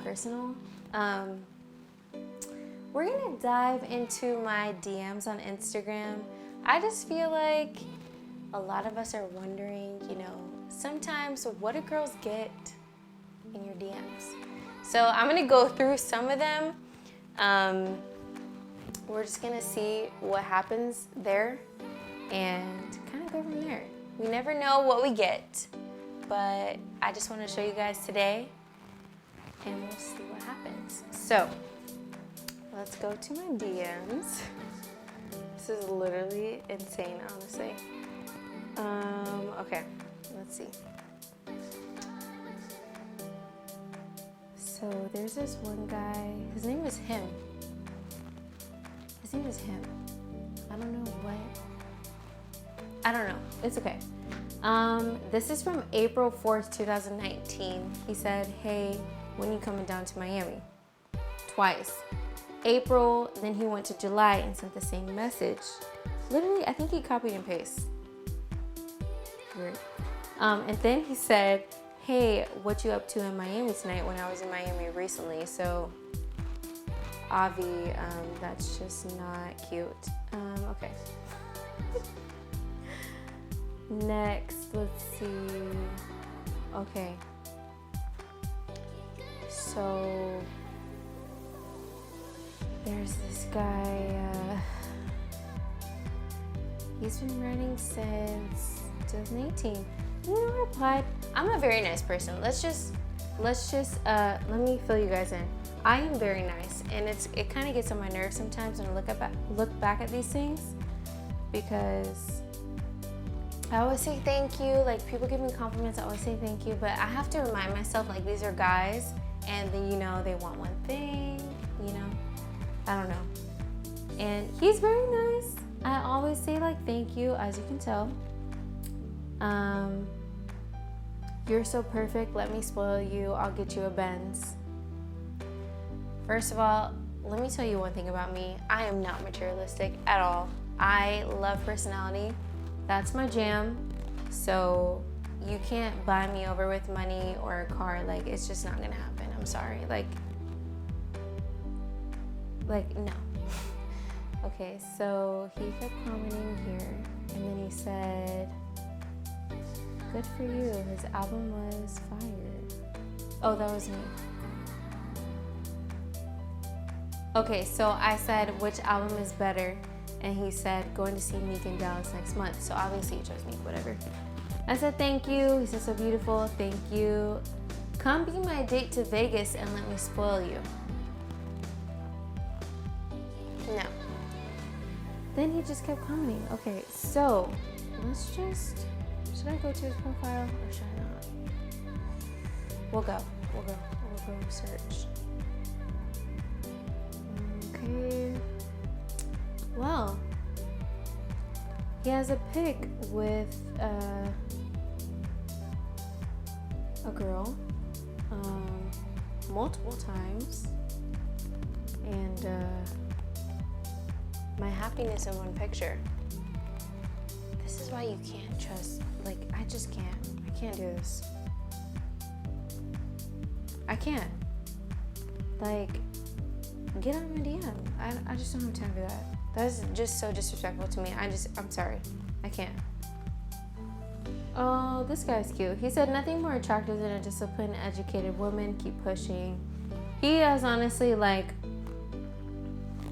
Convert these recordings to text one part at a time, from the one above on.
personal. We're gonna dive into my DMs on Instagram. I just feel like a lot of us are wondering, you know, sometimes what do girls get in your DMs? So I'm gonna go through some of them. We're just gonna see what happens there and kind of go from there. We never know what we get, but I just want to show you guys today and we'll see what happens. So let's go to my DMs. This is literally insane, honestly. Okay, let's see. So there's this one guy, his name is Him. His name is Him. I don't know what. I don't know, it's okay. This is from April 4th, 2019. He said, hey, when you coming down to Miami? Twice. April, then he went to July and sent the same message. Literally, I think he copied and pasted. Weird. And then he said, hey, what you up to in Miami tonight when I was in Miami recently? So, Avi, that's just not cute. Okay. Next, let's see. Okay. So, there's this guy, he's been writing since 2018. You know, I replied. I'm a very nice person. Let me fill you guys in. I am very nice, and it kind of gets on my nerves sometimes when I look back at these things, because I always say thank you. Like, people give me compliments, I always say thank you, but I have to remind myself, like, these are guys, and then, you know, they want one thing, you know, I don't know. And he's very nice. I always say, like, thank you, as you can tell. You're so perfect, let me spoil you, I'll get you a Benz. First of all, let me tell you one thing about me. I am not materialistic at all. I love personality. That's my jam. So you can't buy me over with money or a car. Like, it's just not gonna happen. I'm sorry. Like no. Okay, so he kept commenting here, and then he said, good for you, his album was fire. Oh, that was me. Okay, so I said, which album is better? And he said, going to see Meek in Dallas next month. So obviously he chose Meek, whatever. I said, thank you. He said, so beautiful, thank you. Come be my date to Vegas and let me spoil you. No. Then he just kept commenting. Okay, so let's just, should I go to his profile or should I not? We'll go search. Okay. Well, he has a pic with a girl multiple times, and my happiness in one picture. This is why you can't trust, like, I just can't. I can't do this. I can't. Like, get out of my DM. I just don't have time for that. That's just so disrespectful to me. I'm sorry. I can't. Oh, this guy's cute. He said, nothing more attractive than a disciplined, educated woman. Keep pushing. He has honestly, like,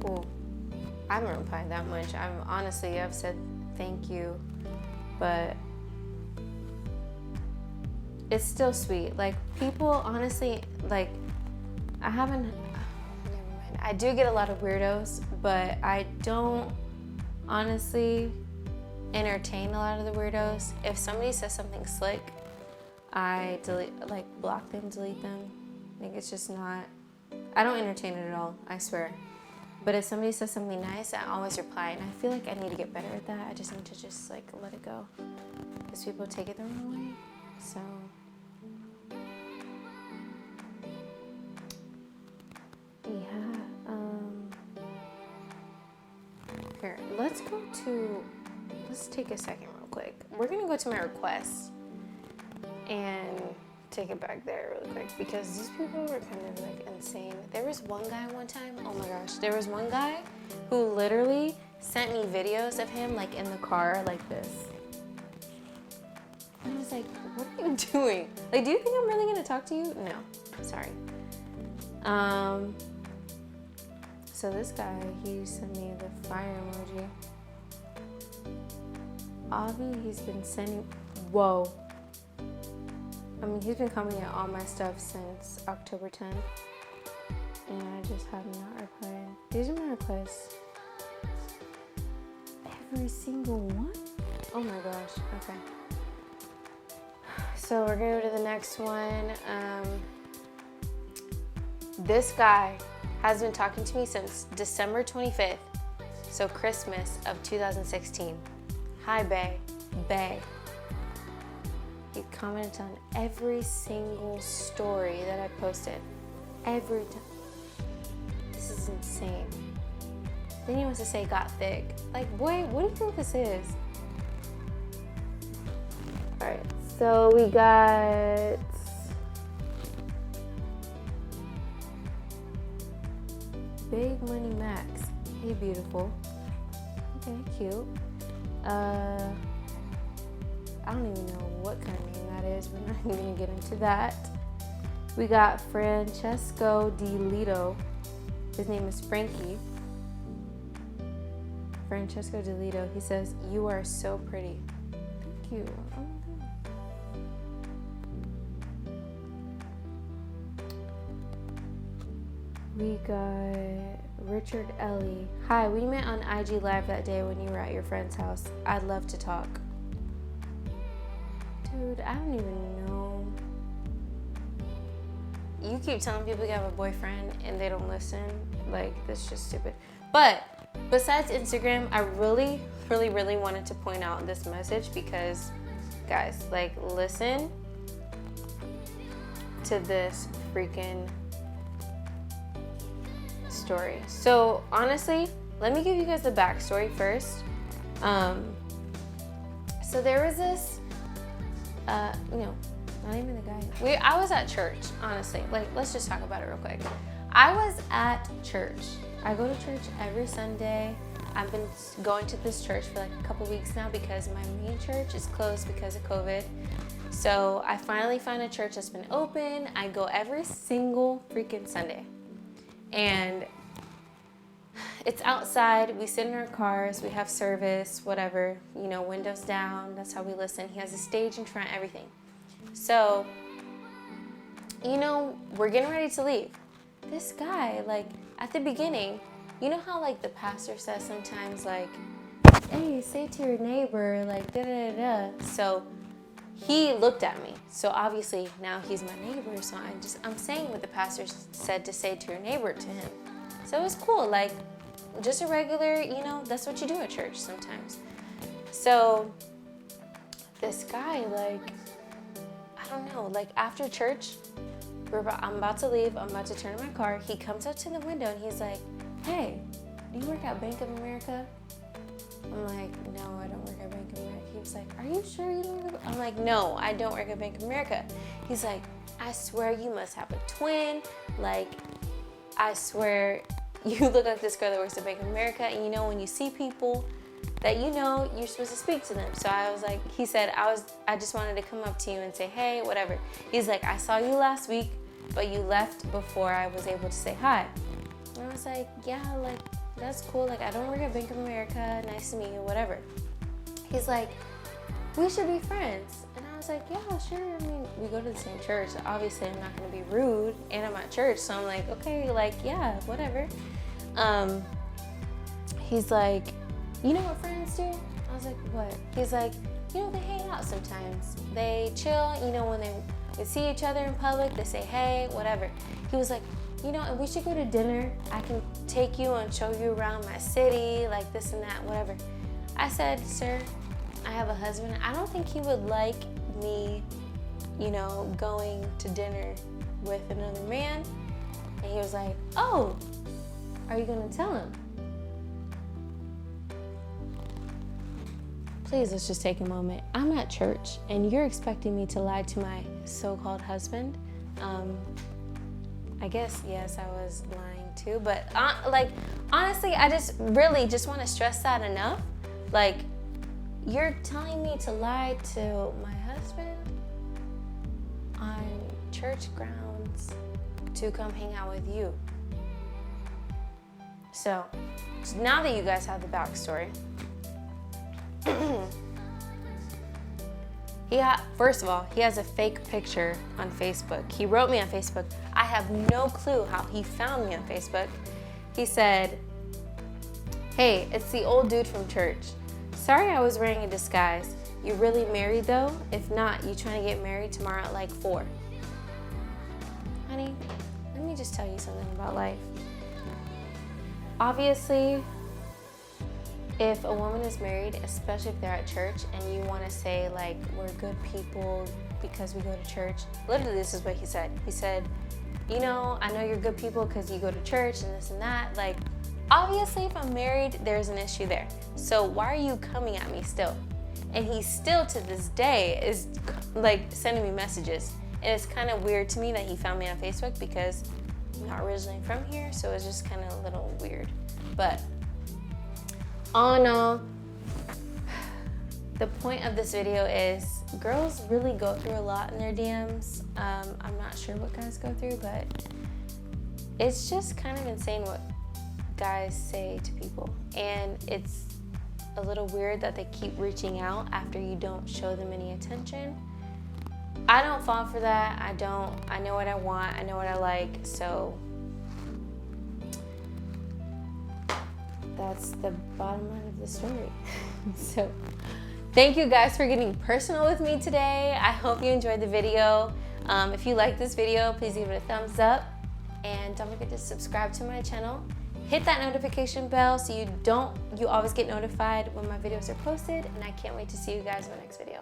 cool. I haven't replied that much. I've said thank you, but it's still sweet. Like, people honestly, like, never mind. I do get a lot of weirdos, but I don't honestly entertain a lot of the weirdos. If somebody says something slick, I block them, delete them. Like, it's just not, I don't entertain it at all, I swear. But if somebody says something nice, I always reply, and I feel like I need to get better at that. I just need to just, like, let it go, because people take it the wrong way. So yeah. Here, let's take a second real quick. We're gonna go to my requests, and take it back there really quick because these people were kind of like insane. There was one guy one time, oh my gosh, there was one guy who literally sent me videos of him like in the car like this. And I was like, what are you doing? Like, do you think I'm really gonna talk to you? No, sorry. So this guy, he sent me the fire emoji. Avi, he's been sending, whoa. I mean, he's been commenting on all my stuff since October 10th. And I just have not replied. These are my requests. Every single one? Oh my gosh, okay. So we're gonna go to the next one. This guy has been talking to me since December 25th. So Christmas of 2016. Hi, Bae. Bae. He commented on every single story that I posted. Every time. This is insane. Then he wants to say got thick. Like, boy, what do you think this is? All right, so we got Big Money Max. Hey, beautiful. Okay, cute. I don't even know what kind of name that is. We're not even gonna get into that. We got Francesco Di Lito. His name is Frankie. Francesco Di Lito. He says, "You are so pretty." Thank you. Oh my God. We got Richard Ellie. Hi, we met on IG Live that day when you were at your friend's house. I'd love to talk. Dude, I don't even know. You keep telling people you have a boyfriend and they don't listen. Like, that's just stupid. But besides Instagram, I really wanted to point out this message because, guys, like, listen to this freaking story. So honestly, let me give you guys the backstory first. So there was this, not even the guy. I was at church, honestly. Like, let's just talk about it real quick. I was at church. I go to church every Sunday. I've been going to this church for like a couple weeks now because my main church is closed because of COVID. So I finally found a church that's been open. I go every single freaking Sunday. And it's outside. We sit in our cars. We have service, whatever. Windows down. That's how we listen. He has a stage in front, everything. So, we're getting ready to leave. This guy, like, at the beginning, you know how, like, the pastor says sometimes, like, hey, say to your neighbor, like, da-da-da-da. So he looked at me. So obviously now he's my neighbor. So I'm saying what the pastor said to say to your neighbor to him. So it was cool. Like, just a regular, that's what you do at church sometimes. So this guy, like, I don't know, like, after church, I'm about to leave. I'm about to turn in my car. He comes up to the window and he's like, hey, do you work at Bank of America? I'm like, no, I don't work at Bank of America. He was like, are you sure you don't work? I'm like, no, I don't work at Bank of America. He's like, I swear you must have a twin. Like, I swear you look like this girl that works at Bank of America. And when you see people that you're supposed to speak to them. So I was like, he said, I just wanted to come up to you and say, hey, whatever. He's like, I saw you last week, but you left before I was able to say hi. And I was like, yeah, like, that's cool. Like, I don't work at Bank of America. Nice to meet you, whatever. He's like, we should be friends. And I was like, yeah, sure. I mean, we go to the same church. So obviously, I'm not going to be rude. And I'm at church. So I'm like, okay, like, yeah, whatever. He's like, you know what friends do? I was like, what? He's like, they hang out sometimes. They chill, when they see each other in public, they say, hey, whatever. He was like, and we should go to dinner. I can take you and show you around my city, like this and that, whatever. I said, sir, I have a husband. I don't think he would like me, going to dinner with another man. And he was like, oh, are you gonna tell him? please, let's just take a moment. I'm at church and you're expecting me to lie to my so-called husband. I guess, yes, I was lying too, but like, honestly, I just really just want to stress that enough. Like, you're telling me to lie to my husband on church grounds to come hang out with you. So now that you guys have the backstory, first of all, he has a fake picture on Facebook. He wrote me on Facebook. I have no clue how he found me on Facebook. He said, "Hey, it's the old dude from church. Sorry I was wearing a disguise. You really married though? If not, you trying to get married tomorrow at like 4. Honey, let me just tell you something about life. Obviously, if a woman is married, especially if they're at church, and you want to say like, we're good people because we go to church, literally this is what he said. He said, you know, I know you're good people because you go to church and this and that. Like, obviously if I'm married, there's an issue there. So why are you coming at me still? And he still to this day is like sending me messages. And it's kind of weird to me that he found me on Facebook because I'm not originally from here, so it's just kind of a little weird. But all in all, the point of this video is girls really go through a lot in their DMs. I'm not sure what guys go through, but it's just kind of insane what guys say to people. And it's a little weird that they keep reaching out after you don't show them any attention. I don't fall for that. I know what I want. I know what I like. So that's the bottom line of the story. So thank you guys for getting personal with me today. I hope you enjoyed the video. If you like this video, please give it a thumbs up. And don't forget to subscribe to my channel. Hit that notification bell so you always get notified when my videos are posted. And I can't wait to see you guys in the next video.